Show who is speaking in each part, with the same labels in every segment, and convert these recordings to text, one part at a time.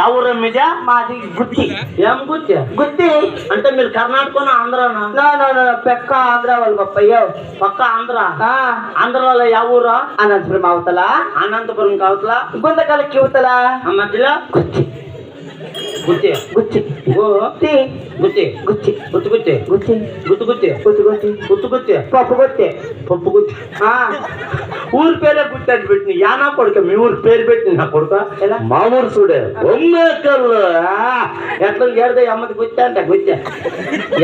Speaker 1: ఎవరు మీదే?
Speaker 2: మాది గుత్తి.
Speaker 1: ఏం గుత్తి?
Speaker 2: గుత్తి
Speaker 1: అంటే మీరు కర్ణాటకనా ఆంధ్రానా?
Speaker 2: పెక్క ఆంధ్ర వాళ్ళు గొప్పయ్యో.
Speaker 1: పక్క ఆంధ్ర. ఆంధ్రాలో ఎవరు?
Speaker 2: అనంతపురం అవతల.
Speaker 1: అనంతపురం కావతల.
Speaker 2: గుంతకల్ కివతల.
Speaker 1: మధ్యలో
Speaker 2: గుత్తి.
Speaker 1: గుత్తి
Speaker 2: గుత్తి
Speaker 1: గుత్తి గుత్తి
Speaker 2: గుత్తి
Speaker 1: గుత్తి గుత్తి
Speaker 2: గుత్తి
Speaker 1: గుత్తి గుత్తి
Speaker 2: గుత్తి గుత్తి
Speaker 1: గుత్తి గుత్తి
Speaker 2: పప్పు గుత్తి.
Speaker 1: పప్పు గుత్తి. ఊరి పేరే గుర్తు అని పెట్టిన యానా కొడుక. మీ ఊరు పేరు పెట్టిన నా కొడుక. మా ఊరు చూడే బొమ్మకల్లు. ఎట్లా ఏడద అమ్మది గుత్తి అంట. గుత్తి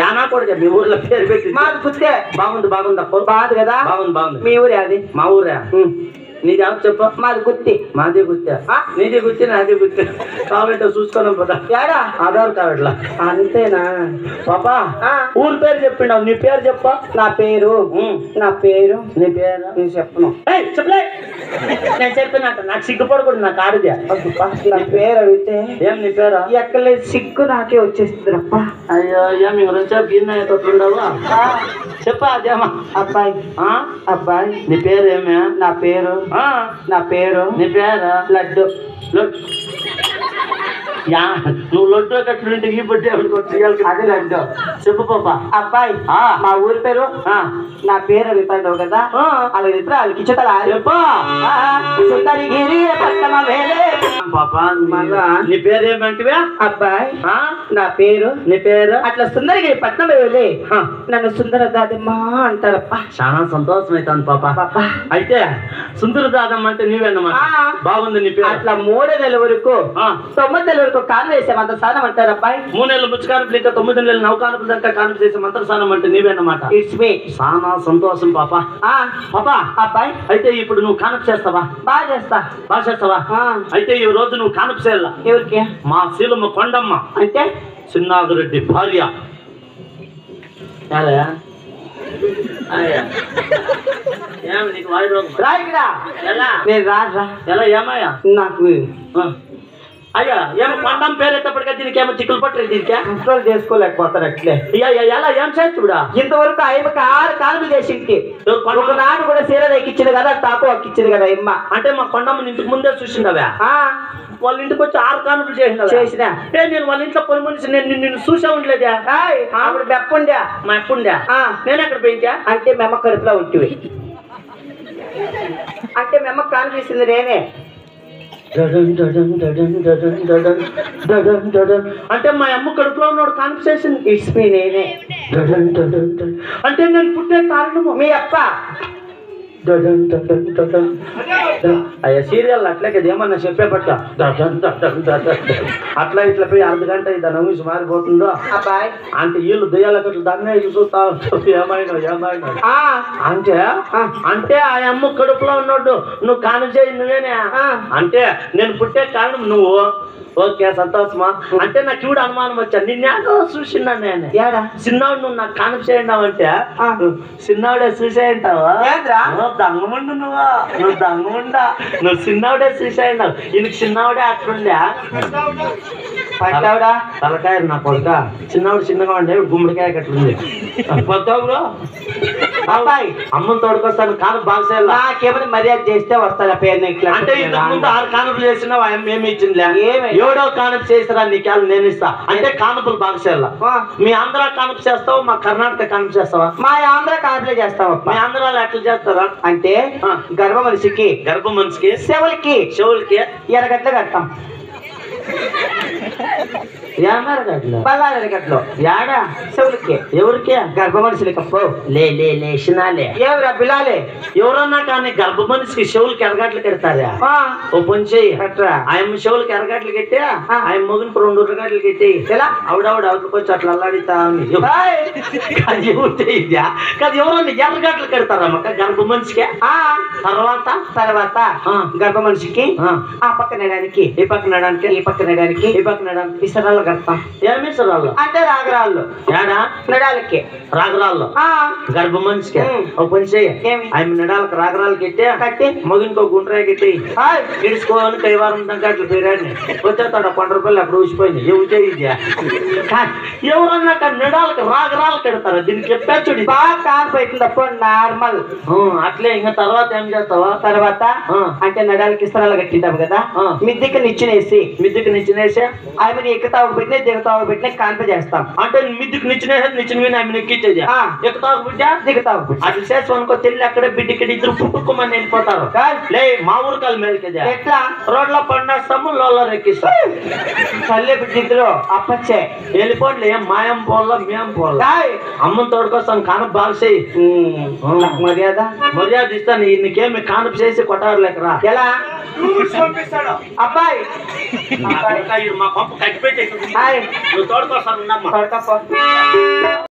Speaker 1: యానా కొడుక. మీ ఊర్లో పేరు పెట్టి.
Speaker 2: మాది గుత్తే.
Speaker 1: బాగుంది బాగుంది.
Speaker 2: బాగుంది కదా.
Speaker 1: బాగుంది బాగుంది.
Speaker 2: మీ ఊరే అది?
Speaker 1: మా ఊరే. నీది ఎవరు చెప్ప?
Speaker 2: మాది గుత్తి.
Speaker 1: మాది గుత్తి. నీది గుత్తి నాది గుత్తి. కావాలంటే చూసుకోలేం పదా.
Speaker 2: ఏడా
Speaker 1: ఆధార్ కార్డులా.
Speaker 2: అంతేనా
Speaker 1: పాపా? ఊరి పేరు చెప్పిండావు. నీ పేరు చెప్ప.
Speaker 2: నా పేరు
Speaker 1: నీ పేరు
Speaker 2: నేను చెప్పను.
Speaker 1: చెప్పలే. నేను చెప్పినట్ట నాకు సిగ్గుపడకూడదు. నాకు ఆడిదే.
Speaker 2: నా పేరు అడిగితే
Speaker 1: ఏం నీ పేరు?
Speaker 2: ఎక్కలేదు సిగ్గు నాకే వచ్చేస్తుంది అప్ప.
Speaker 1: అయ్యో ఏమి గిన్నెతుండవు. చెప్పా అదేమా.
Speaker 2: అబ్బాయి అబ్బాయి
Speaker 1: నీ పేరు ఏమే?
Speaker 2: నా పేరు
Speaker 1: నీ పేరు
Speaker 2: లడ్డు.
Speaker 1: నువ్వు లడ్డు కట్టుంటే ఈ బట్టి
Speaker 2: అది లడ్డు.
Speaker 1: చెప్పు పాప.
Speaker 2: అబ్బాయి మా ఊరి పేరు. నా పేరు అడుగుతాడు కదా. అలాగే వాళ్ళకి ఇచ్చటలా సుందరిగిరి పట్టణ వేలే.
Speaker 1: పాప నీ పేరు ఏమంటివా?
Speaker 2: అబ్బాయి నా పేరు.
Speaker 1: నీ పేరు?
Speaker 2: అట్లా సుందరగిరి పట్నం వేలే. నన్ను సుందర దాదమ్మా అంటారప్ప.
Speaker 1: చాలా సంతోషం అవుతుంది పాప. అయితే సుందర దాదమ్మ అంటే నీవేనమాట. బాగుంది నీ పేరు.
Speaker 2: అట్లా 3 నెలల వరకు 9 నెలల వరకు కాలు వేసే మంత్ర స్నానం అంటారు అబ్బాయి.
Speaker 1: 3 నెలలు ముచ్చుకానుపులు ఇంకా 9 నెలలు నౌకానుపులు దాకా కానుపు చేసే మంత్ర స్నానం అంటే నీవేనమాట.
Speaker 2: It's me.
Speaker 1: చాలా సంతోషం పాప. పాపా
Speaker 2: అబ్బాయి
Speaker 1: అయితే ఇప్పుడు నువ్వు కానుపు చేస్తావా?
Speaker 2: బాగా చేస్తా.
Speaker 1: బాగా చేస్తావా? అయితే ఈ రోజు నువ్వు కానుపు చేయాల.
Speaker 2: ఎవరికి?
Speaker 1: మా శీలమ్మ కొండమ్మ
Speaker 2: అంటే
Speaker 1: చిన్నాగిరెడ్డి భార్య.
Speaker 2: నేను రాజా.
Speaker 1: ఎలా ఏమయ్యా?
Speaker 2: నాకు
Speaker 1: అయ్యా ఏమో కొండం పేరేటప్పటికే దీనికేమో చిక్కులు పట్టరు. దీనికే
Speaker 2: కంట్రోల్ చేసుకోలేకపోతారు అట్లే.
Speaker 1: ఎలా ఏం చేస్తుడా?
Speaker 2: ఇంతవరకు ఆయనకు 6 కానులు చేసింది. ఒకనాడు కూడా సీర ఎక్కించింది కదా, తాకు ఎక్కించింది కదా ఇమ్మ.
Speaker 1: అంటే మా కొండమ్మని ఇంటికి ముందే చూసిండవా? వాళ్ళ ఇంటికి వచ్చి 6 కానుపులు చేసిన. నేను వాళ్ళ ఇంట్లో పని మనిషి. నేను నిన్ను చూసా ఉండలేదా?
Speaker 2: ఆవిడ బెప్పుండా.
Speaker 1: మా ఎప్పుండా? నేను ఎక్కడ పోయించా?
Speaker 2: అంటే మెమ్మ కడుపులో ఉంటుంది. అంటే మెమ్మ కాను చేసింది నేనే.
Speaker 1: అంటే మా అమ్మ కడుపులో ఉన్నాడు కాన్వర్సేషన్.
Speaker 2: ఇట్స్ మీ నేనే.
Speaker 1: అంటే నేను పుట్టే కారణము
Speaker 2: మీ అప్ప.
Speaker 1: అయ్యా సీరియల్ అట్లే కదా ఏమన్నా చెప్పే పట్ట అట్లా ఇట్లా పోయి అర్ధగంట దాని నవ్వు మారిపోతుందో.
Speaker 2: అబ్బాయి
Speaker 1: అంటే వీళ్ళు దయ్యాల కట్లు దాన్నే చూస్తా ఏమైనా అంటే అంటే ఆ అమ్మ కడుపులో ఉన్నాడు. నువ్వు కాను చేయి నువ్వేనే. అంటే నేను పుట్టే కారణం నువ్వు. ఓకే సంతోషమా. అంటే నాకు చూడు అనుమానం వచ్చా. నిన్నేదో చూసినా నేను. చిన్నవాడు నువ్వు నాకు కానుపు చేయండావంటే చిన్నవాడే చూసేయంటావా? దొంగముండు నువ్వు దొంగముండా. నువ్వు చిన్నవాడే చూసేయండావు. ఈయనకి చిన్నవాడే అట్లుండే.
Speaker 2: పట్టావుడా
Speaker 1: తలకాయ నా కొడుక. చిన్నవాడు చిన్నగా ఉండే గుమ్మడికాయ కట్లుంది. కొత్తవాడు అబ్బాయి అమ్మని తోడుకొస్తాను. కానుపు బాగా చేయాలి.
Speaker 2: నాకేమైనా మర్యాద చేస్తే వస్తా పేరు.
Speaker 1: అంటే ఇంతకు ముందు 6 కానుపులు చేసినావు. ఏమి ఇచ్చిందిలే. 7వ కానుపు చేసిరా నీకేళ్ళు నేను ఇస్తా. అంటే కానుపులు బాగా చేయాల. మీ ఆంధ్ర కానుపు చేస్తావు, మా కర్ణాటక కానుపు చేస్తావా?
Speaker 2: మా ఆంధ్ర కానుపులే చేస్తావా?
Speaker 1: మీ ఆంధ్రాలో ఎట్లా చేస్తారా?
Speaker 2: అంటే గర్భ మనిషికి చెవులకి ఎరగట్లు కడతాం. బల్లారెరగట్లు
Speaker 1: యాడా
Speaker 2: చెవులకి.
Speaker 1: ఎవరికి?
Speaker 2: గర్భ మనుషులకి.
Speaker 1: లేచినాలే
Speaker 2: ఎవరా బిలాలే.
Speaker 1: ఎవరన్నా కానీ గర్భ మనిషికి చెవులకి ఎరగట్లు కడతారా? ఓ పని చెయ్యి. ఆయన చెవులకి ఎరగట్లు కట్టి ఆయన మొగిన 2 ఉర్రగట్లు కట్టి
Speaker 2: ఎలా
Speaker 1: ఆవిడవిడ అవతలకొచ్చి అట్లా అల్లాడితా అది ఇద్యా కాదు. ఎవరన్నా ఎర్రగట్లు కడతారమ్మ గర్భ మనిషికి.
Speaker 2: తర్వాత గర్భ మనిషికి ఆ పక్క నేడానికి
Speaker 1: ఈ పక్క నడానికి
Speaker 2: ఈ పక్క నేడానికి
Speaker 1: ఈ పక్క నడానికి
Speaker 2: విసరాల కడతాం.
Speaker 1: ఏమి ఇసురాళ్ళు
Speaker 2: అంటే రాగరాళ్ళు
Speaker 1: ఏడా
Speaker 2: నడాలకి.
Speaker 1: రాగరాళ్ళు గర్భ మనిషికి ఒక పని చెయ్యి.
Speaker 2: ఏమి?
Speaker 1: ఆమె నడాలకు రాగరాలు
Speaker 2: కట్టి
Speaker 1: మగినకో గుండ్రాయ కట్టి ఇడుచుకోని కైవారం దాకా అట్లా పేరాడిని వచ్చేస్తాడు 100 రూపాయలు అక్కడ ఊసిపోయింది. ఎవరితే ఇది ఎవరన్నా అక్కడ నడాలకు రాగరాలు కడతారా? దీనికి చెప్పా చూడు
Speaker 2: బాగా కాన్పు అవుతుంది అప్పుడు నార్మల్.
Speaker 1: అట్లే ఇంకా తర్వాత ఏం చేస్తావా?
Speaker 2: తర్వాత అంటే నడాలకి ఇస్తరాలు కట్టింటాం కదా, మిద్దికి నిచ్చినేసి
Speaker 1: మిద్దికి నిచ్చినేసా
Speaker 2: ఆమె ఎక్కుతావు పెట్టిన దిగుతావు పెట్టిన కాన్ప చేస్తాం.
Speaker 1: అంటే మిద్దికి నిచ్చినేసేది నిచ్చిన మీద ఆమె ఎక్కించేది ఎక్కుతావు బిడ్డ
Speaker 2: దిగుతావు
Speaker 1: అట్లా చేసుకోనుకో తెల్లి అక్కడే బిడ్డకి ఇద్దరు పుట్టుకోమని వెళ్ళిపోతారు. లే మా ఊరు కాలు మేలుకేది
Speaker 2: ఎట్లా
Speaker 1: రోడ్లో పండేస్తాము లోల్లో ఎక్కిస్తాం.
Speaker 2: తల్లి బిడ్డ ఇద్దరు అప్పచ్చే
Speaker 1: వెళ్ళిపోండి ఏం మాయం పోల్లో మేం పోల్లో అమ్మని తోడుకొస్తాను కానపు బాగా చేయి.
Speaker 2: మర్యాద
Speaker 1: మర్యాద ఇస్తాను. నీకేమి కానపు చేసి కొట్టారు లేకరా
Speaker 2: ఎలా అబ్బాయి
Speaker 1: మా పంపు కట్టిపెట్టి నువ్వు తోడుకొస్తాను.
Speaker 2: తోడుకపో.